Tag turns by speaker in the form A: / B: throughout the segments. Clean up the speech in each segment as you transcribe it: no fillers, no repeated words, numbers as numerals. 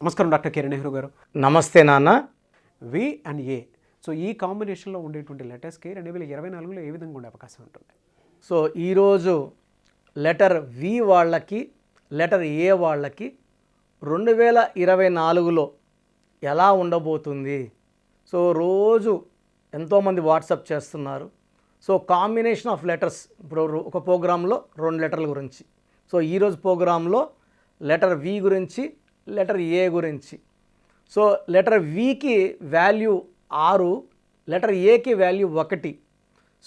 A: నమస్కారం డాక్టర్ కిరణ్ నెహ్రూ గారు.
B: నమస్తే నాన్న.
A: వి అండ్ ఏ, సో ఈ కాంబినేషన్లో ఉండేటువంటి లెటర్స్కి 2024లో ఏ విధంగా ఉండే అవకాశం ఉంటుంది?
B: సో ఈరోజు లెటర్ వి వాళ్ళకి, లెటర్ ఏ వాళ్ళకి 2024లో ఎలా ఉండబోతుంది? సో రోజు ఎంతోమంది వాట్సాప్ చేస్తున్నారు. సో కాంబినేషన్ ఆఫ్ లెటర్స్, ఇప్పుడు ఒక ప్రోగ్రాంలో 2 లెటర్ల గురించి, సో ఈరోజు ప్రోగ్రాంలో లెటర్ వి గురించి, లెటర్ ఏ గురించి. So letter Vicky value 6, letter ఏకి వాల్యూ 1.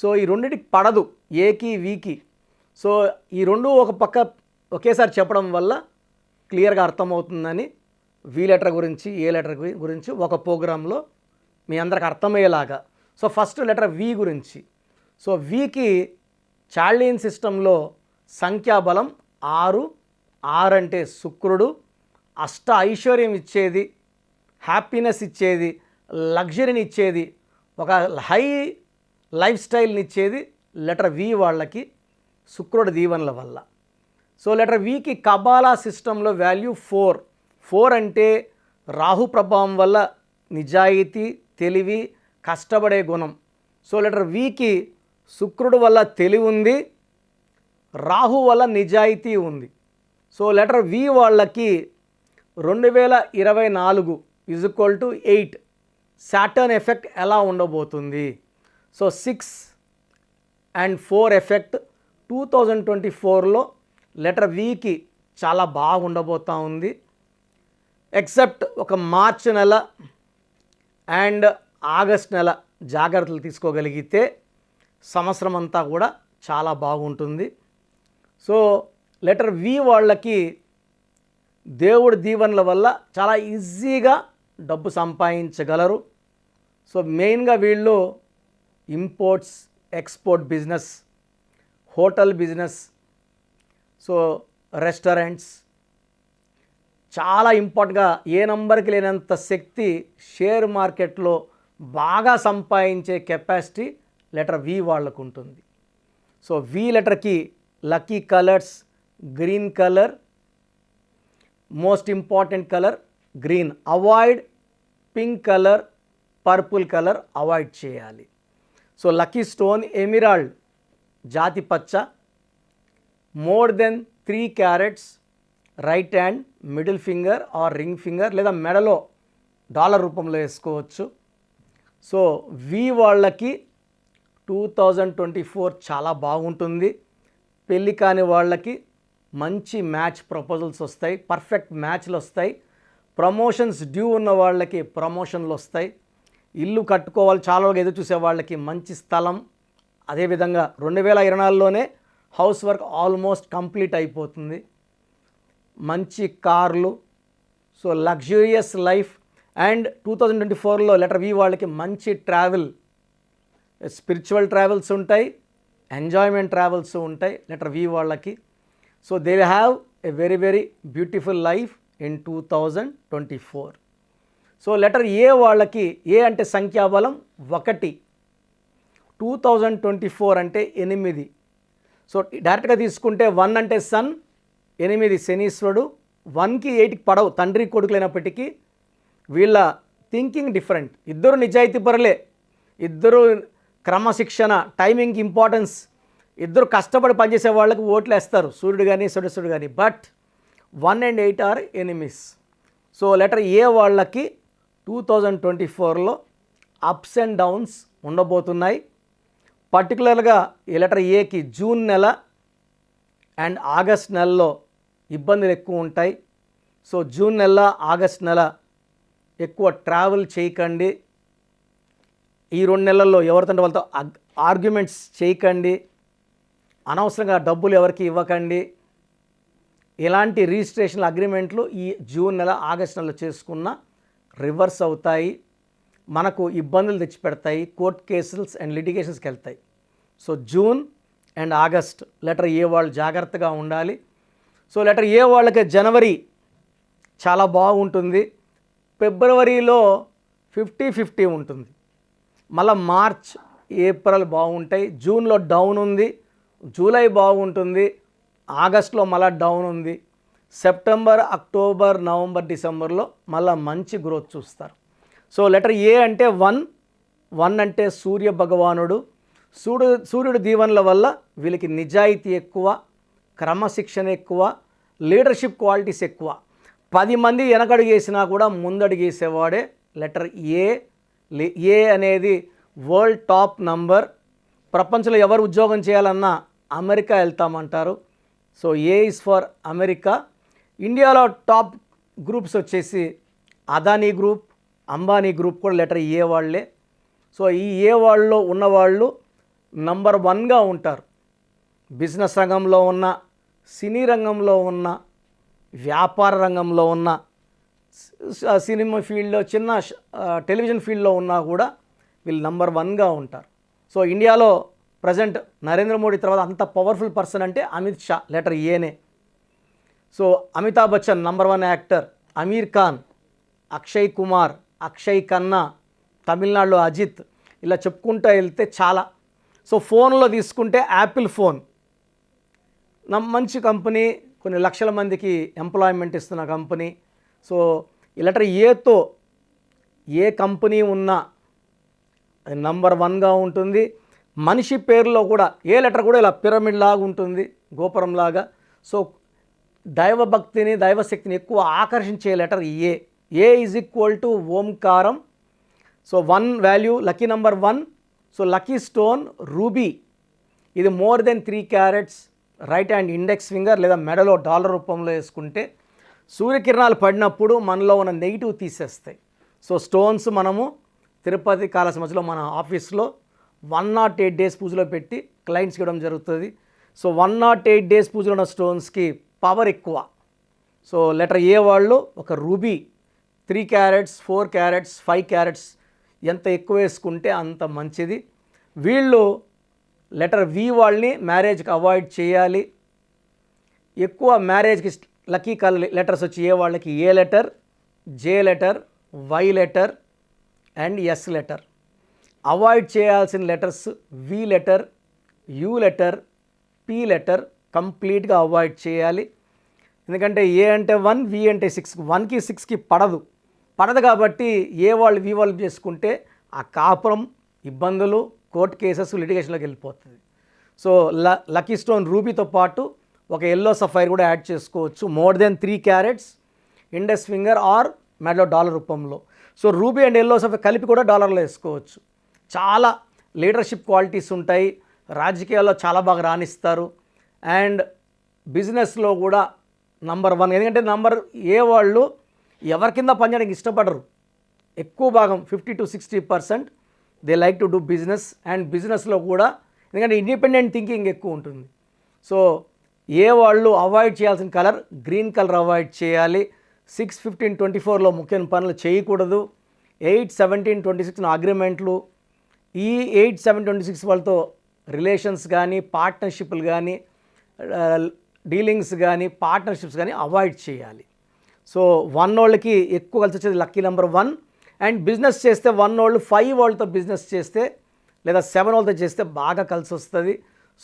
B: సో ఈ రెండింటికి పడదు, ఏకి వికి. సో ఈ రెండు ఒక పక్క ఒకేసారి చెప్పడం వల్ల క్లియర్గా అర్థమవుతుందని వి లెటర్ గురించి, ఏ లెటర్ గురించి ఒక ప్రోగ్రాంలో మీ అందరికి అర్థమయ్యేలాగా. సో ఫస్ట్ లెటర్ వి గురించి. సో వికి చార్లియన్ సిస్టంలో సంఖ్యాబలం 6. 6 అంటే శుక్రుడు, అష్ట ఐశ్వర్యం ఇచ్చేది, హ్యాపీనెస్ ఇచ్చేది, లగ్జరీని ఇచ్చేది, ఒక హై లైఫ్ స్టైల్ని ఇచ్చేది లెటర్ వి వాళ్ళకి శుక్రుడి దీవెనల వల్ల. సో లెటర్ వికి కబాలా సిస్టంలో వాల్యూ 4. 4 అంటే రాహు ప్రభావం వల్ల నిజాయితీ, తెలివి, కష్టపడే గుణం. సో లెటర్ వికి శుక్రుడు వల్ల తెలివి ఉంది, రాహు వల్ల నిజాయితీ ఉంది. సో లెటర్ వి వాళ్ళకి 2024 = 8 సాటర్న్ ఎఫెక్ట్ ఎలా ఉండబోతుంది? సో 6 and 4 ఎఫెక్ట్ 2024లో లెటర్ వికి చాలా బాగా ఉండబోతూ ఉంది. ఎక్సెప్ట్ ఒక మార్చ్ నెల అండ్ ఆగస్ట్ నెల జాగ్రత్తలు తీసుకోగలిగితే సంవత్సరం అంతా కూడా చాలా బాగుంటుంది. సో లెటర్ వి వాళ్ళకి దేవుడి దీవెనల వల్ల చాలా ఈజీగా డబ్బు సంపాదించగలరు. సో మెయిన్గా వీళ్ళు imports, export business, hotel business, so restaurants, చాలా ఇంపార్టెంట్గా ఏ నంబర్కి లేనంత శక్తి షేర్ మార్కెట్లో బాగా సంపాదించే కెపాసిటీ లెటర్ వి వాళ్ళకు ఉంటుంది. సో వి లెటర్కి lucky colours green colour, most important colour green. Avoid pink colour, purple colour avoid చేయాలి. సో లక్కీ స్టోన్ ఎమిరాల్డ్, జాతి పచ్చ. More than 3 carats right hand, middle finger or ring finger, లేదా మెడలో dollar రూపంలో వేసుకోవచ్చు. So we వాళ్ళకి 2024 చాలా బాగుంటుంది. పెళ్ళి కాని వాళ్ళకి మంచి మ్యాచ్ ప్రపోజల్స్ వస్తాయి, పర్ఫెక్ట్ మ్యాచ్లు వస్తాయి. ప్రమోషన్స్ డ్యూ ఉన్న వాళ్ళకి ప్రమోషన్లు వస్తాయి. ఇల్లు కట్టుకోవాలి చాలా రోజులు ఎదురు చూసే వాళ్ళకి మంచి స్థలం. అదేవిధంగా 2024లోనే హౌస్ వర్క్ ఆల్మోస్ట్ కంప్లీట్ అయిపోతుంది. మంచి కార్లు, సో లగ్జూరియస్ లైఫ్. అండ్ 2024లో లెటర్ వి వాళ్ళకి మంచి ట్రావెల్, స్పిరిచువల్ ట్రావెల్స్ ఉంటాయి, ఎంజాయ్మెంట్ ట్రావెల్స్ ఉంటాయి లెటర్ వి వాళ్ళకి. So they will have a very very beautiful life in 2024. So letter A వాళ్ళకి, ఏ అంటే సంఖ్యాబలం 1, 2024 అంటే 8. సో డైరెక్ట్గా తీసుకుంటే 1 అంటే సన్, 8 శనీశ్వరుడు. 1కి 8కి పడవు తండ్రి కొడుకులైనప్పటికీ వీళ్ళ థింకింగ్ డిఫరెంట్. ఇద్దరు నిజాయితీ పరులే, ఇద్దరు క్రమశిక్షణ, టైమింగ్ ఇంపార్టెన్స్, ఇద్దరు కష్టపడి పనిచేసే వాళ్ళకి ఓట్లు వేస్తారు, సూర్యుడు కానీ సూర్యుడు కానీ. But 1 and 8 are enemies. So letter A వాళ్ళకి 2024లో అప్స్ అండ్ డౌన్స్ ఉండబోతున్నాయి. పర్టికులర్గా ఈ లెటర్ ఏకి జూన్ నెల అండ్ ఆగస్ట్ నెలలో ఇబ్బందులు ఎక్కువ ఉంటాయి. సో జూన్ నెల, ఆగస్ట్ నెల ఎక్కువ ట్రావెల్ చేయకండి. ఈ 2 నెలల్లో ఎవరితో వాళ్ళతో ఆర్గ్యుమెంట్స్ చేయకండి. అనవసరంగా డబ్బులు ఎవరికి ఇవ్వకండి. ఎలాంటి రిజిస్ట్రేషన్ అగ్రిమెంట్లు ఈ జూన్ నెల, ఆగస్ట్ నెలలో చేసుకున్న రివర్స్ అవుతాయి, మనకు ఇబ్బందులు తెచ్చిపెడతాయి, కోర్ట్ కేసెస్ అండ్ లిటిగేషన్స్కి వెళ్తాయి. So June and August letter A వాళ్ళు జాగ్రత్తగా ఉండాలి. సో లెటర్ ఏ వాళ్ళకి జనవరి చాలా బాగుంటుంది. ఫిబ్రవరిలో 50-50 ఉంటుంది. మళ్ళీ మార్చ్, ఏప్రిల్ బాగుంటాయి. జూన్లో డౌన్ ఉంది, జూలై బాగుంటుంది, ఆగస్ట్లో మళ్ళీ డౌన్ ఉంది. సెప్టెంబర్, అక్టోబర్, నవంబర్, డిసెంబర్లో మళ్ళీ మంచి గ్రోత్ చూస్తారు. సో లెటర్ ఏ అంటే వన్ అంటే సూర్య భగవానుడు. సూర్యుడు దీవెనల వల్ల వీళ్ళకి నిజాయితీ ఎక్కువ, క్రమశిక్షణ ఎక్కువ, లీడర్షిప్ క్వాలిటీస్ ఎక్కువ. 10 మంది వెనకడుగేసినా కూడా ముందడుగేసేవాడే లెటర్ ఏ. ఏ అనేది వరల్డ్ టాప్ నంబర్. ప్రపంచంలో ఎవరు ఉద్యోగం చేయాలన్నా అమెరికా వెళ్తామంటారు. So A is for America. ఇండియాలో టాప్ గ్రూప్స్ వచ్చేసి అదానీ గ్రూప్, అంబానీ గ్రూప్ కూడా లెటర్ ఏ వాళ్ళే. సో ఈ ఏ వాళ్ళలో ఉన్నవాళ్ళు నంబర్ 1గా ఉంటారు. బిజినెస్ రంగంలో ఉన్న, సినీ రంగంలో ఉన్న, వ్యాపార రంగంలో ఉన్న, సినిమా ఫీల్డ్లో, చిన్న టెలివిజన్ ఫీల్డ్లో ఉన్నా కూడా వీళ్ళు నంబర్ 1గా ఉంటారు. సో ఇండియాలో ప్రజెంట్ నరేంద్ర మోడీ తర్వాత అంత పవర్ఫుల్ పర్సన్ అంటే అమిత్ షా, లెటర్ ఏనే. So Amitabh Bachchan number 1 actor, Aamir Khan, Akshay Kumar, Akshay Khanna, తమిళనాడులో అజిత్, ఇలా చెప్పుకుంటూ వెళ్తే చాలా. సో ఫోన్లో తీసుకుంటే యాపిల్ ఫోన్ మంచి కంపెనీ, కొన్ని లక్షల మందికి ఎంప్లాయ్మెంట్ ఇస్తున్న కంపెనీ. సో ఈ లెటర్ ఏతో ఏ కంపెనీ ఉన్నా అది నంబర్ 1గా ఉంటుంది. మనిషి పేరులో కూడా ఏ లెటర్ కూడా ఇలా పిరమిడ్ లాగా ఉంటుంది, గోపురం లాగా. సో దైవభక్తిని, దైవశక్తిని ఎక్కువ ఆకర్షించే letter A. A is equal to ఓంకారం. So 1 value, lucky number 1. So lucky stone ruby. ఇది more than 3 carats. Right hand index finger లేదా మెడలో డాలర్ రూపంలో వేసుకుంటే సూర్యకిరణాలు పడినప్పుడు మనలో ఉన్న నెగిటివ్ తీసేస్తాయి. సో స్టోన్స్ మనము తిరుపతి కాళహస్తి మధ్యలో మన ఆఫీస్లో 108 డేస్ పూజలో పెట్టి క్లయింట్స్కి ఇవ్వడం జరుగుతుంది. సో 108 డేస్ పూజలో ఉన్న స్టోన్స్కి పవర్ ఎక్కువ. సో లెటర్ ఏ వాళ్ళు ఒక రూబీ 3 క్యారెట్స్, 4 క్యారెట్స్, 5 క్యారెట్స్ ఎంత ఎక్కువ వేసుకుంటే అంత మంచిది. వీళ్ళు లెటర్ వి వాళ్ళని మ్యారేజ్కి అవాయిడ్ చేయాలి. ఎక్కువ మ్యారేజ్కి లక్కీ కలర్ లెటర్స్ వచ్చి ఏ వాళ్ళకి A letter, J letter, Y letter and S letter. Avoid చేయాల్సిన letters V letter, U letter, P letter కంప్లీట్గా అవాయిడ్ చేయాలి. ఎందుకంటే ఏ అంటే 1, వి అంటే 6. 1కి 6కి పడదు కాబట్టి ఏ వాళ్ళు వి వాళ్ళు చేసుకుంటే ఆ కాపురం, ఇబ్బందులు, కోర్టు కేసెస్, లిటిగేషన్లోకి వెళ్ళిపోతుంది. సో లక్కీ స్టోన్ రూబీతో పాటు ఒక ఎల్లో సఫైర్ కూడా యాడ్ చేసుకోవచ్చు. More than 3 carats, index finger or మెడలో డాలర్ రూపంలో. So ruby and yellow sapphire కలిపి కూడా డాలర్లో వేసుకోవచ్చు. చాలా లీడర్షిప్ క్వాలిటీస్ ఉంటాయి. రాజకీయాల్లో చాలా బాగా రాణిస్తారు. అండ్ బిజినెస్లో కూడా నంబర్ 1. ఎందుకంటే నంబర్ ఏ వాళ్ళు ఎవరి కింద పనిచేయడానికి ఇష్టపడరు. ఎక్కువ భాగం 50 to 60% they like to do business. And బిజినెస్లో కూడా ఎందుకంటే ఇండిపెండెంట్ థింకింగ్ ఎక్కువ ఉంటుంది. సో ఏ వాళ్ళు అవాయిడ్ చేయాల్సిన కలర్ గ్రీన్ కలర్ అవాయిడ్ చేయాలి. 6, 15, 24లో ముఖ్యమైన పనులు చేయకూడదు. 8, 17, 26 అగ్రిమెంట్లు, ఈ 8, 7, 26 వాళ్ళతో రిలేషన్స్ కానీ, పార్ట్నర్షిప్లు కానీ, డీలింగ్స్ కానీ, పార్ట్నర్షిప్స్ కానీ అవాయిడ్ చేయాలి. సో 1 వాళ్ళకి ఎక్కువ కలిసి వచ్చేది లక్కీ నెంబర్ 1. అండ్ బిజినెస్ చేస్తే 1 వాళ్ళు 5 వాళ్ళతో బిజినెస్ చేస్తే లేదా 7 వాళ్ళతో చేస్తే బాగా కలిసి వస్తుంది.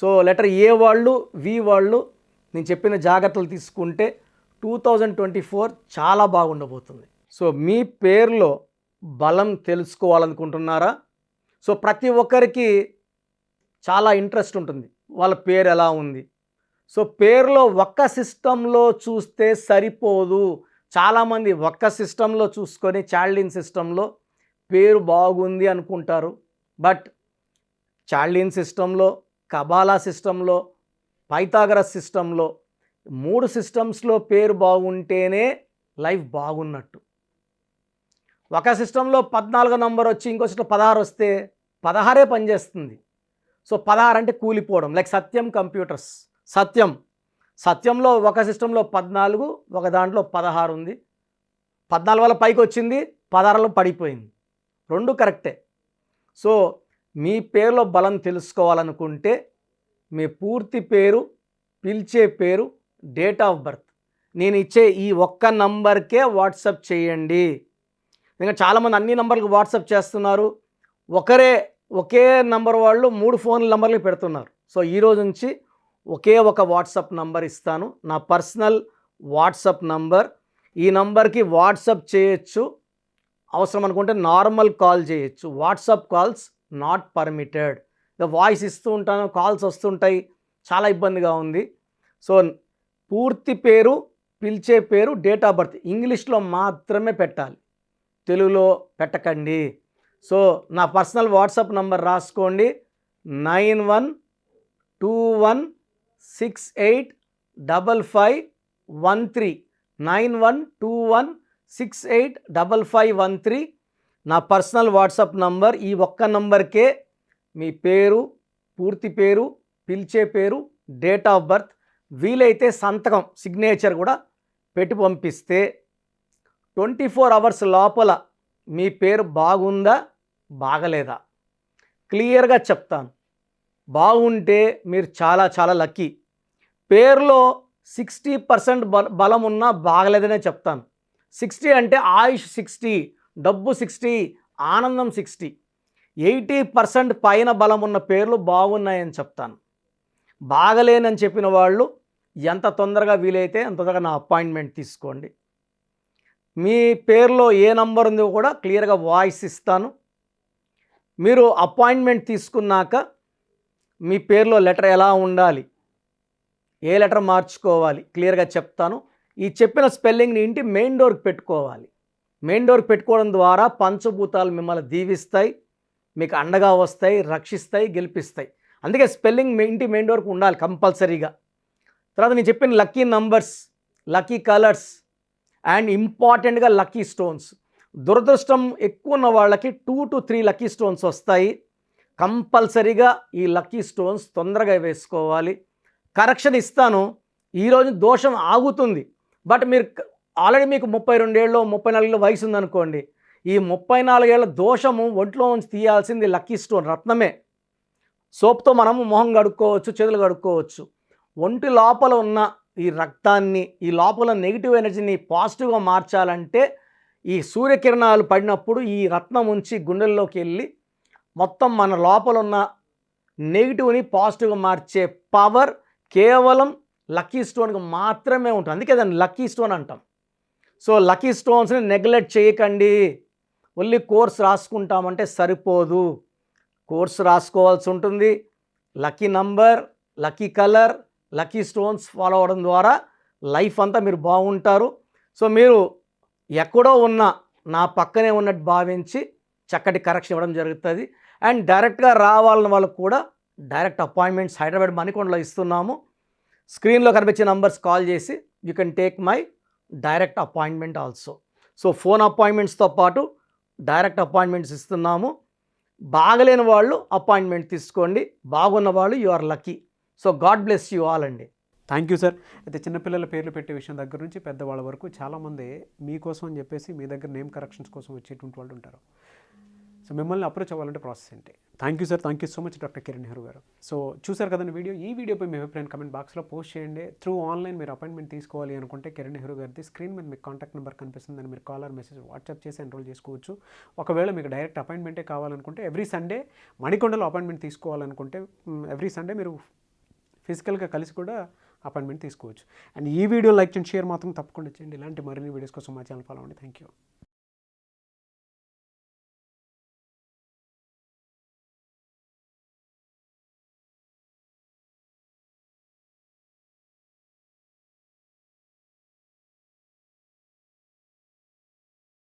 B: సో లెటర్ ఏ వాళ్ళు, వి వాళ్ళు నేను చెప్పిన జాగ్రత్తలు తీసుకుంటే 2024 చాలా బాగుండబోతుంది. సో మీ పేరులో బలం తెలుసుకోవాలనుకుంటున్నారా? సో ప్రతి ఒక్కరికి చాలా ఇంట్రెస్ట్ ఉంటుంది, వాళ్ళ పేరు ఎలా ఉంది. సో పేరులో ఒక్క సిస్టంలో చూస్తే సరిపోదు. చాలామంది ఒక్క సిస్టంలో చూసుకొని చాల్డిన్ సిస్టంలో పేరు బాగుంది అనుకుంటారు. బట్ చాల్డిన్ సిస్టంలో, కబాలా సిస్టంలో, పైథాగరస్ సిస్టంలో 3 సిస్టమ్స్లో పేరు బాగుంటేనే లైఫ్ బాగున్నట్టు. ఒక సిస్టంలో 14 నంబర్ వచ్చి ఇంకో సిస్టంలో 16 వస్తే 16 పనిచేస్తుంది. సో 16 అంటే కూలిపోవడం. లైక్ సత్యం కంప్యూటర్స్. సత్యంలో ఒక సిస్టంలో 14, ఒక దాంట్లో 16 ఉంది. 14 వల్ల పైకి వచ్చింది, 16లో పడిపోయింది. 2 కరెక్టే. సో మీ పేరులో బలం తెలుసుకోవాలనుకుంటే మీ పూర్తి పేరు, పిలిచే పేరు, డేట్ ఆఫ్ బర్త్ నేను ఇచ్చే ఈ ఒక్క నంబర్కే వాట్సాప్ చేయండి. ఎందుకంటే చాలామంది అన్ని నంబర్లకు వాట్సాప్ చేస్తున్నారు. ఒకే నంబర్ వాళ్ళు 3 ఫోన్ నంబర్లు పెడుతున్నారు. సో ఈరోజు నుంచి ఒకే ఒక వాట్సాప్ నంబర్ ఇస్తాను. నా పర్సనల్ వాట్సాప్ నంబర్. ఈ నంబర్కి వాట్సాప్ చేయొచ్చు, అవసరం అనుకుంటే నార్మల్ కాల్ చేయొచ్చు. WhatsApp calls not permitted. ఇక వాయిస్ ఇస్తూ ఉంటాను, కాల్స్ వస్తుంటాయి, చాలా ఇబ్బందిగా ఉంది. సో పూర్తి పేరు, పిలిచే పేరు, డేట్ ఆఫ్ బర్త్ ఇంగ్లీష్లో మాత్రమే పెట్టాలి, తెలుగులో పెట్టకండి. సో నా పర్సనల్ వాట్సాప్ నంబర్ రాసుకోండి, 9121685513, 9121685513 నా పర్సనల్ వాట్సాప్ నంబర్. ఈ ఒక్క నంబర్కే మీ పేరు, పూర్తి పేరు, పిలిచే పేరు, డేట్ ఆఫ్ బర్త్, వీలైతే సంతకం, సిగ్నేచర్ కూడా పెట్టి పంపిస్తే 24 అవర్స్ లోపల మీ పేరు బాగుందా బాగలేదా క్లియర్గా చెప్తాను. బాగుంటే మీరు చాలా చాలా లక్కీ. పేరులో 60% బలం ఉన్నా బాగలేదనే చెప్తాను. 60 అంటే ఆయుష్ 60, డబ్బు 60, ఆనందం 60. 80% పైన బలం ఉన్న పేర్లు బాగున్నాయని చెప్తాను. బాగలేనని చెప్పిన వాళ్ళు ఎంత తొందరగా వీలైతే అంత తొందరగా నా అపాయింట్మెంట్ తీసుకోండి. మీ పేరులో ఏ నంబర్ ఉందో కూడా క్లియర్గా వాయిస్ ఇస్తాను. మీరు అపాయింట్మెంట్ తీసుకున్నాక మీ పేరులో లెటర్ ఎలా ఉండాలి, ఏ లెటర్ మార్చుకోవాలి క్లియర్గా చెప్తాను. ఈ చెప్పిన స్పెల్లింగ్ని ఇంటి మెయిన్ డోర్కి పెట్టుకోవాలి. మెయిన్ డోర్కి పెట్టుకోవడం ద్వారా పంచభూతాలు మిమ్మల్ని దీవిస్తాయి, మీకు అండగా వస్తాయి, రక్షిస్తాయి, గెలిపిస్తాయి. అందుకే స్పెల్లింగ్ ఇంటి మెయిన్ డోర్కి ఉండాలి కంపల్సరీగా. తర్వాత నేను చెప్పిన lucky numbers, lucky colours and ఇంపార్టెంట్గా లక్కీ స్టోన్స్. దురదృష్టం ఎక్కువ ఉన్న వాళ్ళకి 2 to 3 లక్కీ స్టోన్స్ వస్తాయి. కంపల్సరీగా ఈ లక్కీ స్టోన్స్ తొందరగా వేసుకోవాలి. కరెక్షన్ ఇస్తాను, ఈరోజు దోషం ఆగుతుంది. బట్ మీరు ఆల్రెడీ మీకు 32 ఏళ్ళు 34 ఏళ్ళ వయసు ఉందనుకోండి, ఈ 34 ఏళ్ళ దోషము ఒంట్లో నుంచి తీయాల్సింది లక్కీ స్టోన్ రత్నమే. సోప్తో మనము మొహం కడుక్కోవచ్చు, చేతులు కడుక్కోవచ్చు. ఒంటి లోపల ఉన్న ఈ రక్తాన్ని, ఈ లోపల నెగిటివ్ ఎనర్జీని పాజిటివ్గా మార్చాలంటే ఈ సూర్యకిరణాలు పడినప్పుడు ఈ రత్నం ఉంచి గుండెల్లోకి వెళ్ళి మొత్తం మన లోపల ఉన్న నెగిటివ్ని పాజిటివ్గా మార్చే పవర్ కేవలం లక్కీ స్టోన్కి మాత్రమే ఉంటుంది. అందుకే దాన్ని లక్కీ స్టోన్ అంటాం. సో లక్కీ స్టోన్స్ని నెగ్లెక్ట్ చేయకండి. ఓన్లీ కోర్స్ రాసుకుంటామంటే సరిపోదు, కోర్స్ రాసుకోవాల్సి ఉంటుంది. Lucky number, lucky colour, lucky stones follow అవ్వడం ద్వారా లైఫ్ అంతా మీరు బాగుంటారు. సో మీరు ఎక్కడో ఉన్న నా పక్కనే ఉన్నట్టు భావించి చక్కటి కరెక్షన్ ఇవ్వడం జరుగుతుంది. అండ్ డైరెక్ట్గా రావాలని వాళ్ళకు కూడా డైరెక్ట్ అపాయింట్మెంట్స్ హైదరాబాద్ మణికొండలో ఇస్తున్నాము. స్క్రీన్లో కనిపించే నంబర్స్ కాల్ చేసి you can take my direct appointment also. So phone అపాయింట్మెంట్స్తో పాటు డైరెక్ట్ అపాయింట్మెంట్స్ ఇస్తున్నాము. బాగలేని వాళ్ళు అపాయింట్మెంట్ తీసుకోండి, బాగున్న వాళ్ళు you are lucky. So God bless you all అండి.
A: Thank you sir. అయితే చిన్నపిల్లల పేర్లు పెట్టే విషయం దగ్గర నుంచి పెద్దవాళ్ళ వరకు చాలామంది మీకోసం అని చెప్పేసి మీ దగ్గర నేమ్ కరెక్షన్స్ కోసం వచ్చేటువంటి వాళ్ళు ఉంటారు. సో మిమ్మల్ని అప్రోచ్ అవ్వాలంటే ప్రాసెస్ ఏంటి? Thank you sir, thank you so much doctor Kiran Nehru గారు. సో చూసారు కదండి వీడియో. ఈ వీడియోపై మీ అభిప్రాయం కమెంట్ బాక్స్లో పోస్ట్ చేయండి. త్రూ ఆన్లైన్ మీరు అపాయింట్మెంట్ తీసుకోవాలి అనుకుంటే కిరణ్ నెహ్రూ గారిది స్క్రీన్ మీద మీకు కాంటాక్ట్ నెంబర్ కనిపిస్తుంది, అని మీరు కాలర్ మెసేజ్ వాట్సాప్ చేసి ఎన్రోల్ చేసుకోవచ్చు. ఒకవేళ మీకు డైరెక్ట్ అపాయింట్మెంటే కావాలనుకుంటే ఎవ్రీ సండే మణికొండలో అపాయింట్మెంట్ తీసుకోవాలనుకుంటే ఎవ్రీ సండే మీరు ఫిజికల్గా కలిసి కూడా అపాయింట్మెంట్ తీసుకోవచ్చు. అండ్ ఈ వీడియో లైక్ అండ్ షేర్ మాత్రం తప్పకుండా చేయండి. ఇలాంటి మరిన్ని వీడియోస్ కోసం మా ఛానల్ ఫాలో అవ్వండి. Thank you.